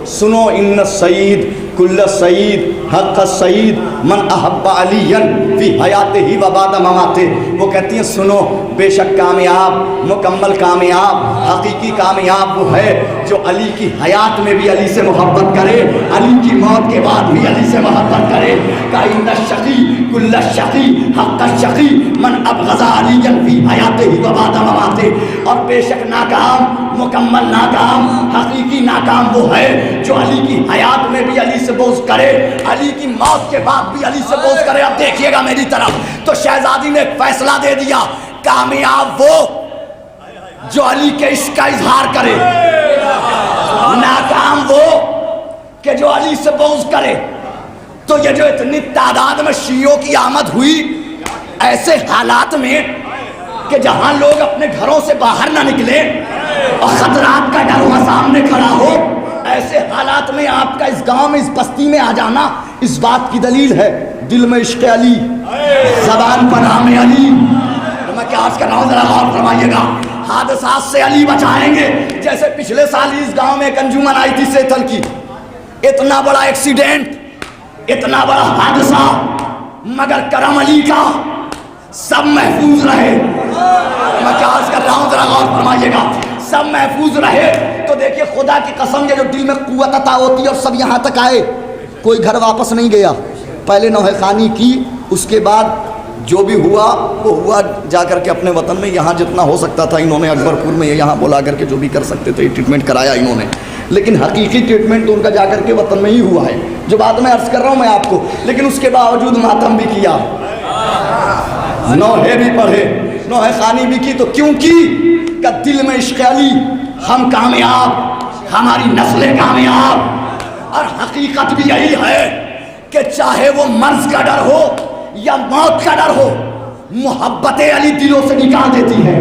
सुनो इन्न सईद कुल्ल सईद हक़ सईद मन अहब्बा अलियन फी हयातिही व बाद ममाते। वो कहती हैं सुनो, बेशक कामयाब, मुकम्मल कामयाब, हकीकी कामयाब वो है जो अली की हयात में भी अली से मोहब्बत करे, अली की मौत के बाद भी अली से मोहब्बत करे। का इन्न शक़ी कुल्ल शक़ी हक़ शक़ी मन अबग़ज़ा अलियन फी हयातिही व बाद ममाते। और बेशक नाकाम, मुकम्मल नाकाम, हकीकी नाकाम वो है जो अली की हयात में भी अली से बोझ करे, अली की मौत के बाद भी अली से बोझ करे। अब देखिएगा मेरी तरफ, तो शहजादी ने एक फैसला दे दिया, कामयाब वो जो अली के इश्क का इजहार करे, नाकाम वो कि जो अली से बोझ करे। तो ये जो इतनी तादाद में शियों की आमद हुई ऐसे हालात में कि जहां लोग अपने घरों से बाहर ना निकले और खतरात का डर वहां सामने खड़ा हो, ऐसे हालात में आपका इस गांव में, इस बस्ती में आ जाना इस बात की दलील है, दिल में इश्क़ अली, ज़बान पर नाम अली। तो मैं क्या आज कर रहा हूँ, जरा गौर फरमाइएगा। हादसात से अली बचाएंगे। जैसे पिछले साल इस गांव में एक अंजुमन आई थी सेथल की, इतना बड़ा एक्सीडेंट, इतना बड़ा हादसा, मगर करम अली का सब महफूज रहे। मैं क्या आज कर रहा हूँ, जरा गौर फरमाइएगा। सब महफूज रहे। तो देखिए खुदा की कसम, ये जो दिल में कुव्वत अता होती है और सब यहाँ तक आए, कोई घर वापस नहीं गया। पहले नौहे खानी की, उसके बाद जो भी हुआ वो हुआ जा करके अपने वतन में। यहाँ जितना हो सकता था इन्होंने अकबरपुर में यहाँ बुला करके जो भी कर सकते थे ट्रीटमेंट कराया इन्होंने, लेकिन हकीकी ट्रीटमेंट तो उनका जा करके वतन में ही हुआ है, जो बात मैं अर्ज कर रहा हूँ मैं आपको। लेकिन उसके बावजूद मातम भी किया, नौहे भी पढ़े, नौहे खानी भी की। तो क्यों की? का दिल में इश्क़ अली, हम कामयाब, हमारी नस्लें कामयाब। और हकीकत भी यही है कि चाहे वो मर्ज का डर हो या मौत का डर हो, मोहब्बत अली दिलों से निकाल देती है।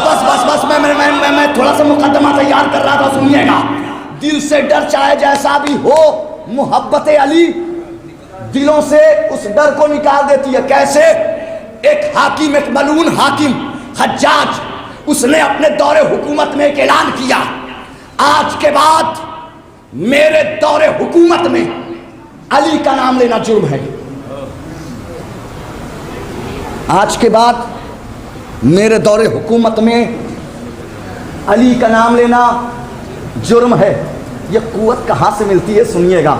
बस बस बस मैं थोड़ा सा मुकदमा तैयार कर रहा था, सुनिएगा। दिल से डर चाहे जैसा भी हो, मोहब्बत अली दिलों से उस डर को निकाल देती है। कैसे? एक हाकिम, एक मलून हाकिम हज्जाज, उसने अपने दौरे हुकूमत में एक ऐलान किया, आज के बाद मेरे दौरे हुकूमत में अली का नाम लेना जुर्म है। आज के बाद मेरे दौरे हुकूमत में अली का नाम लेना जुर्म है। यह कुव्वत कहाँ से मिलती है, सुनिएगा।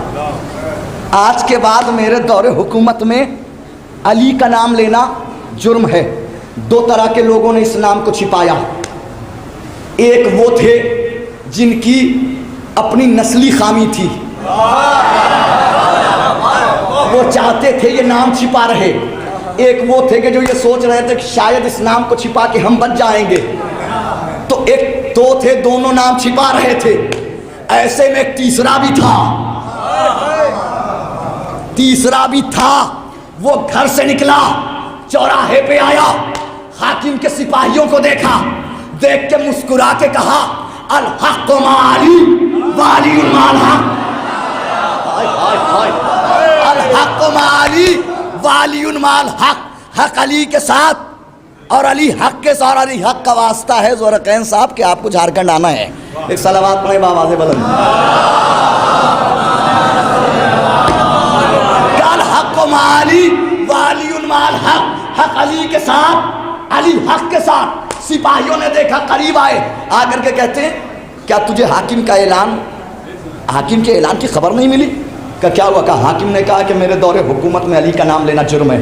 आज के बाद मेरे दौरे हुकूमत में अली का नाम लेना जुर्म है। दो तरह के लोगों ने इस नाम को छिपाया। एक वो थे जिनकी अपनी नस्ली खामी थी, वो चाहते थे ये नाम छिपा रहे। एक वो थे कि जो ये सोच रहे थे कि शायद इस नाम को छिपा के हम बच जाएंगे। तो एक दो थे, दोनों नाम छिपा रहे थे। ऐसे में एक तीसरा भी था, तीसरा भी था। वो घर से निकला, चौराहे पे आया, हाकिम के सिपाहियों को देखा, देख के मुस्कुरा के कहा, अल हक़ मा अली व अलीयुल माल हक़। अल हक़ मा अली व अलीयुल माल हक़। हक़ अली के साथ और अली हक़ के साथ, अली हक़ का वास्ता है ज़ोरक़ैन साहब कि आपको झारखंड आना है। एक सलावत पढ़े बावाज़े बुलंद। अल हक़ मा अली व अलीयुल माल हक़। हक़ अली के साथ, अली हक़ के साथ। सिपाहियों ने देखा, करीब आए, आकर के कहते हैं, क्या तुझे हाकिम का ऐलान, हाकिम के ऐलान की खबर नहीं मिली? क्या हुआ? कहा हाकिम ने कहा कि मेरे दौरे हुकूमत में अली का नाम लेना जुर्म है,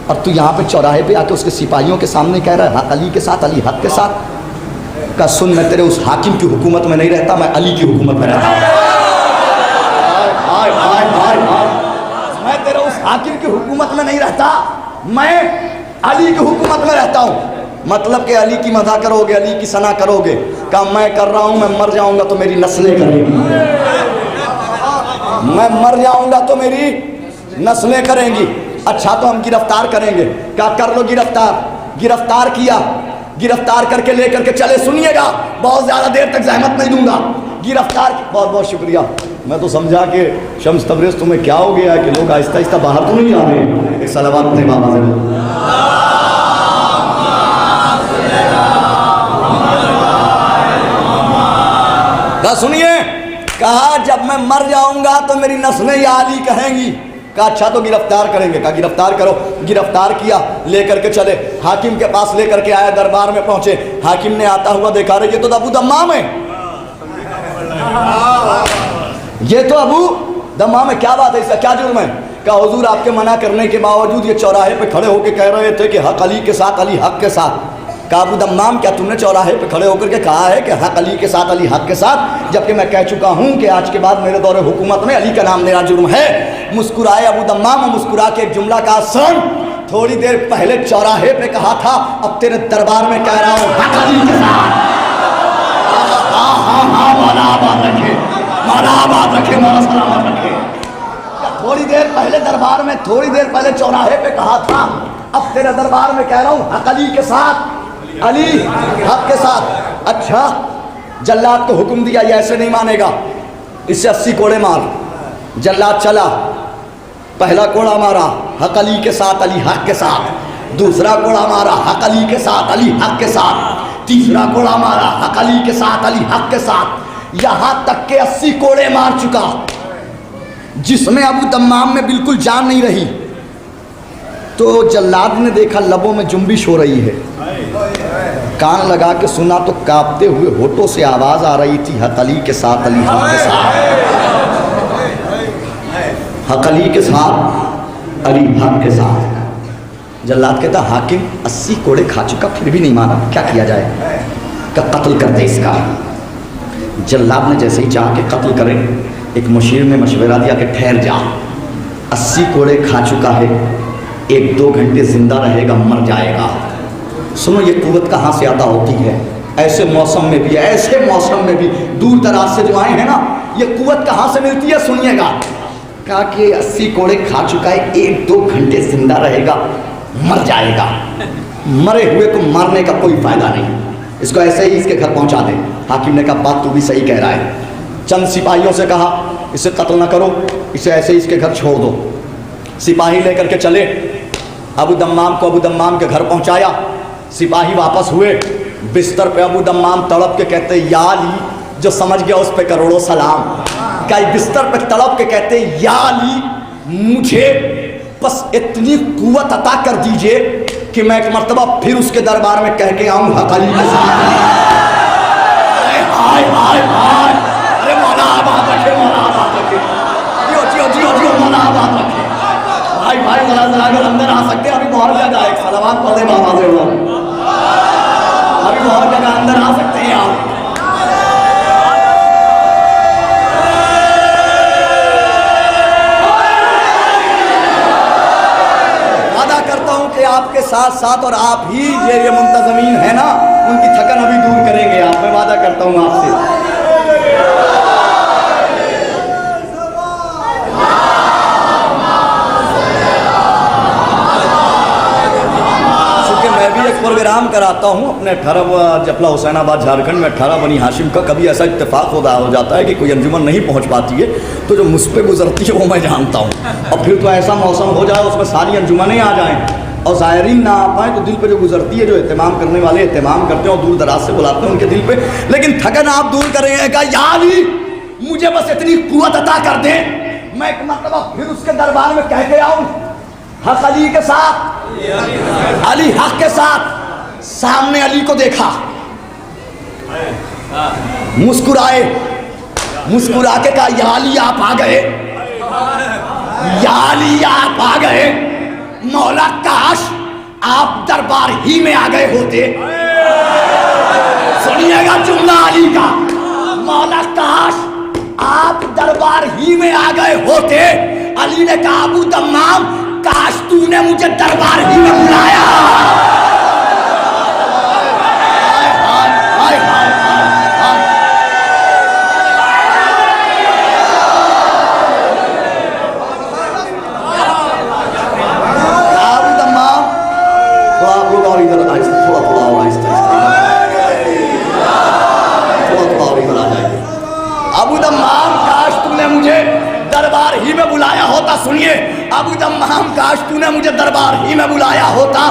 और तू यहाँ पे चौराहे पे आके उसके सिपाहियों के सामने कह रहा है अली के साथ, अली हक़ के साथ। का सुन, मैं तेरे उस हाकिम की हुकूमत में नहीं रहता, मैं अली की हुकूमत में रहता हूँ। मैं तेरे उस हाकिम की हुकूमत में नहीं रहता, मैं अली की हुकूमत में रहता हूँ। मतलब कि अली की मदा करोगे, अली की सना करोगे। कहा मैं कर रहा हूँ, मैं मर जाऊंगा तो मेरी नस्लें करेंगी, मैं मर जाऊंगा तो मेरी नस्लें करेंगी। अच्छा तो हम गिरफ्तार करेंगे। क्या कर लो गिरफ्तार। गिरफ्तार किया, गिरफ्तार करके लेकर के चले। सुनिएगा, बहुत ज़्यादा देर तक जहमत नहीं दूंगा। गिरफ्तार, बहुत बहुत शुक्रिया। मैं तो समझा कि शम्स तबरेज़ तुम्हें क्या हो गया कि लोग आहिस्ता आहिस्ता बाहर तो नहीं आ रहे। एक सलावत अपने बाबा से। कहा सुनिए, कहा जब मैं मर जाऊंगा तो मेरी नस्लें या अली कहेंगी। कहा अच्छा तो गिरफ्तार करेंगे। कहा गिरफ्तार करो। गिरफ्तार किया, लेकर के चले, हाकिम के पास लेकर के आया, दरबार में पहुंचे। हाकिम ने आता हुआ देखा, रहे ये तो अबू दम्माम है, ये तो अबू दम्माम है, क्या बात है, इसका क्या जुर्म है? कहा हुजूर आपके मना करने के बावजूद ये चौराहे पे खड़े होकर कह रहे थे कि हक अली के साथ, अली हक के साथ। कहा अबू दम्माम क्या तुमने चौराहे पे खड़े होकर के कहा है कि हक अली के साथ, अली हक के साथ, जबकि मैं कह चुका हूं कि आज के बाद मेरे दौरे हुकूमत में अली का नाम मेरा जुर्म है। मुस्कुराए अबू दम्माम और मुस्कुरा के एक जुमला का सुन, थोड़ी देर पहले चौराहे पे कहा था, अब तेरे दरबार में कह रहा हूं हक अली के साथ। हाँ मौला आबाद रखे, मौला आबाद रखे, मौला सलामत रखे। थोड़ी देर पहले दरबार में, थोड़ी देर पहले चौराहे पे कहा था, अब तेरे दरबार में कह रहा हूं हक अली के साथ, अली हक के साथ। अच्छा, जल्लाद को हुक्म दिया ये ऐसे नहीं मानेगा, इससे 80 कोड़े मार। जल्लाद चला, पहला कोड़ा मारा हक अली के साथ, अली हक के साथ। दूसरा कोड़ा मारा हक अली के साथ, अली हक के साथ। तीसरा कोड़ा मारा हक अली के साथ, अली हक के साथ। यहां तक के 80 कोड़े मार चुका, जिसमें अबू दम्माम में बिल्कुल जान नहीं रही। तो जल्लाद ने देखा लबों में जुम्बिश हो रही है, कान लगा के सुना तो कांपते हुए होठों से आवाज आ रही थी, हक अली के साथ, अली हक के साथ, हक अली के साथ, अली हक के साथ। जल्लाद कहता हाकिम 80 कोड़े खा चुका फिर भी नहीं माना, क्या किया जाए? का कत्ल कर दे इसका। जल्लाद ने जैसे ही चाह के कत्ल करे, एक मुशीर ने मशवरा दिया कि ठहर जा, 80 कोड़े खा चुका है, 1-2 घंटे जिंदा रहेगा, मर जाएगा। सुनो ये कुव्वत कहाँ से अदा होती है, ऐसे मौसम में भी, ऐसे मौसम में भी, दूर दराज से जो आए हैं ना, ये कुव्वत कहाँ से मिलती है सुनिएगा। कहा कि 80 कोड़े खा चुका है, 1-2 घंटे जिंदा रहेगा, मर जाएगा। मरे हुए को मारने का कोई फायदा नहीं, इसको ऐसे ही इसके घर पहुंचा दे। हाकिम ने कहा बात तू भी सही कह रहा है। चंद सिपाहियों से कहा इसे कत्ल ना करो, इसे ऐसे ही इसके घर छोड़ दो। सिपाही लेकर के चले, अबू दम्माम को अबू दम्माम के घर पहुंचाया। सिपाही वापस हुए, बिस्तर पे अबू दम्माम तड़प के कहते या अली, जो समझ गया उस पे करोड़ों सलाम। क्या बिस्तर पे तड़प के कहते या अली, मुझे बस इतनी कुव्वत अता कर दीजिए कि मैं एक मर्तबा फिर उसके दरबार में कह के आऊं हक अली के साथ। हाय हाय हाय, अरे मौला आबाद रखे, मौला आबाद रखे, जियो जियो जियो जियो, मौला आबाद रखे। भाई भाई मौला जरा अगर अंदर आ सकते हैं, अभी बहुत जगह एक सलावात पढ़े बाबा से, अभी बहुत जगह अंदर आ सकते हैं आप। वादा करता हूं कि आपके साथ साथ और आप ही ये मुंतजमीन है ना, उनकी थकन अभी दूर करेंगे आप, मैं वादा करता हूं आपसे। प्रोग्राम कराता हूँ अपने 18 जपला हुसैनाबाद झारखंड में 18 बनी हाशिम का। कभी ऐसा इत्तेफाक हो जाता है कि कोई अंजुमन नहीं पहुँच पाती है, तो जो मुझ पर गुजरती है वो मैं जानता हूँ। और फिर तो ऐसा मौसम हो जाए उसमें सारी अंजुमनें आ जाएँ और ज़ायरीन ना आ पाएँ, तो दिल पे जो गुजरती है, जो एहतमाम करने वाले एहतमाम करते हैं और दूर दराज से बुलाते हैं उनके दिल पे। लेकिन थकन आप दूर करेंगे, या अली मुझे बस इतनी कुव्वत अता कर दें, मैं एक मरतबा फिर उसके दरबार में कह के आऊँ हक अली के साथ, अली हक के साथ। सामने अली को देखा, मुस्कुराए, मुस्कुरा के कहा या अली आप आ गए, या अली आप आ गए, मौला काश आप दरबार ही में आ गए होते। सुनिएगा जुमला अली का, मौला काश आप दरबार ही में आ गए होते। अली ने कहा अबू दम्माम काश तूने मुझे दरबार ही में बुलाया। सुनिए, अबू दम्माम काश तूने मुझे दरबार ही में बुलाया होता।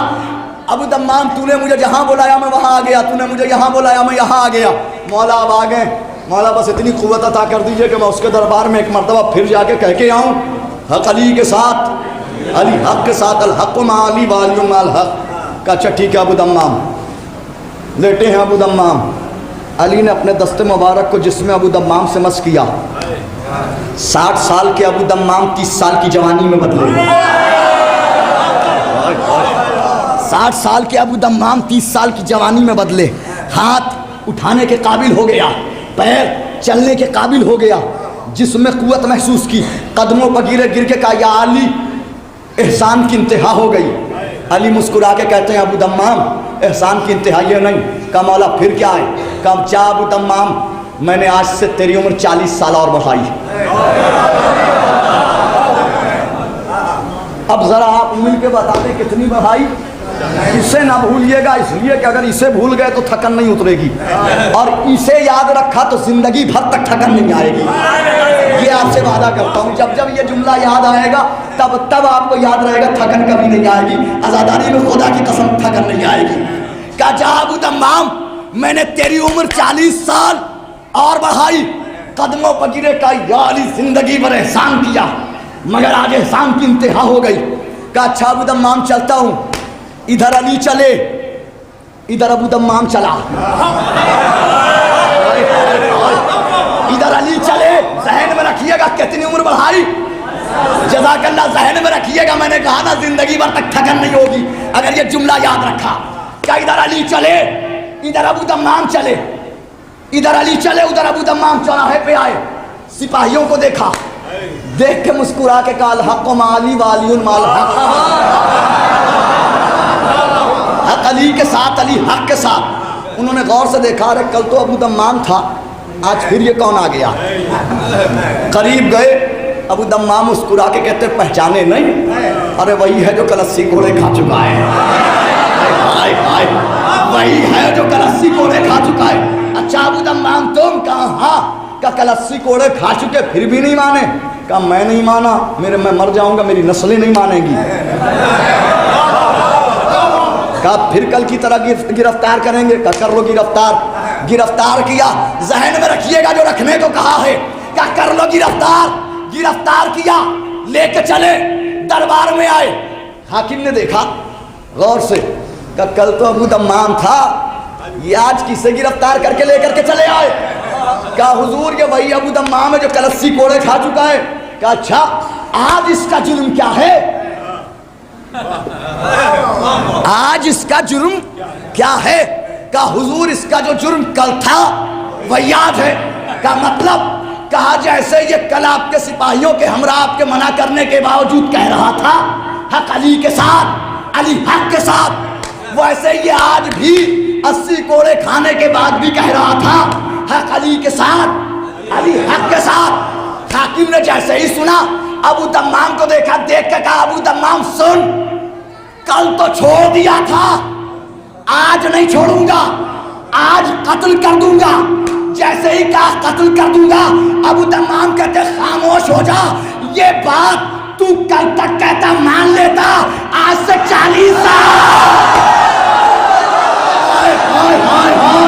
अबू दम्माम तूने मुझे जहां बुलाया मैं वहां आ गया, तूने मुझे यहां बुलाया मैं यहां आ गया। मौला अब आ गए, मौला बस इतनी क़ुव्वत अता कर दीजिए कि मैं उसके दरबार में एक मरतबा फिर जाके कह के आऊँ, हक अली के साथ, अली हक के साथ, अल हक मा अली वाली माल हक। का अच्छा ठीक है। अबू दम्माम लेटे हैं। अबू दम्माम, अली ने अपने दस्ते मुबारक को जिसमें अबू दम्माम से मस किया। 60 साल के अबू दम्माम 30 साल की जवानी में बदले। 60 साल के अबू दम्माम 30 साल की जवानी में बदले। हाथ उठाने के काबिल हो गया, पैर चलने के काबिल हो गया, जिसमें कुव्वत महसूस की। कदमों पर गिर के कहा, या अली एहसान की इंतहा हो गई। अली मुस्कुरा के कहते हैं, अबू दम्माम एहसान की इंतहा ये नहीं। कहा मौला फिर क्या है? कहा जा अबू दम्माम, मैंने आज से तेरी उम्र 40 साल और बढ़ाई। अब जरा आप मिल के बता दें कितनी बढ़ाई। इसे ना भूलिएगा, इसलिए कि अगर इसे भूल गए तो थकन नहीं उतरेगी, और इसे याद रखा तो जिंदगी भर तक थकन नहीं आएगी। ये आपसे वादा करता हूँ, जब जब ये जुमला याद आएगा तब तब आपको याद रहेगा, थकन कभी नहीं आएगी। आज़ादारी में खुदा की कसम थकन नहीं आएगी। क्या जा अबू दम्माम, मैंने तेरी उम्र 40 साल और बढ़ाई। कदमों पर गिरे का, या अली जिंदगी भर एहसान किया, मगर आज एहसान की इंतहा हो गई। क्या अच्छा अबू दम्माम चलता हूँ। इधर अली चले, इधर अबू दम्माम चला। इधर अली चले, जहन में रखिएगा कितनी उम्र बढ़ाई। जज़ाकल्लाह, जहन में रखिएगा, मैंने कहा ना जिंदगी भर तक थकन नहीं होगी अगर ये जुमला याद रखा। क्या इधर अली चले, इधर अबू दम्माम चले। इधर अली चले, उधर अबू दम्माम चौराहे पे आए। सिपाहियों को देखा, देख के मुस्कुरा के कहा, हक माली वाली माल हक। हक अली के साथ, अली हक के साथ। उन्होंने गौर से देखा, अरे कल तो अबू दम्माम था, आज फिर ये कौन आ गया। करीब गए, अबू दम्माम मुस्कुरा के कहते, पहचाने नहीं? अरे वही है जो कल 80 घोड़े खा चुका है। वही है जो कल 80 घोड़े खा चुका है। अच्छा अबू दम्माम तुम? कहा हाँ। का कल 80 घोड़े खा चुके फिर भी नहीं माने? का मैं नहीं माना, मैं मर जाऊंगा, मेरी नस्लें नहीं मानेगी। का फिर कल की तरह गिरफ्तार करेंगे? का कर लो गिरफ्तार। गिरफ्तार किया, जहन में रखिएगा जो रखने को कहा है। क्या कर लो गिरफ्तार। गिरफ्तार किया, लेके चले, दरबार में आए। हाकिम ने देखा गौर से, का कल तो अबू दम्माम था, ये आज किसे गिरफ्तार करके लेकर के चले आए? क्या हुजूर ये वही अबू दम्माम है जो कल 80 कोड़े खा चुका है? क्या अच्छा आज इसका जुर्म क्या है? आज इसका जुर्म क्या है? का हुजूर इसका जो जुर्म कल था वह याद है। का मतलब कहा जैसे ये कल आपके सिपाहियों के हमरा आपके मना करने के बावजूद कह रहा था हक अली के साथ, अली हक के साथ, वैसे ये आज भी 80 कोड़े खाने के बाद भी कह रहा था हक अली के साथ, अली हक के साथ। हाकिम ने जैसे ही सुना अबू दम्माम को देखा, देख के कहा अबू दम्माम सुन, कल तो छोड़ दिया था, आज नहीं छोड़ूंगा, आज कत्ल कर दूंगा। जैसे ही कहा कत्ल कर दूंगा, अबू दम्माम कहते खामोश हो जा, ये बात तू कल तक कहता मान लेता, आज से 40 साल। हाय हाय हाय।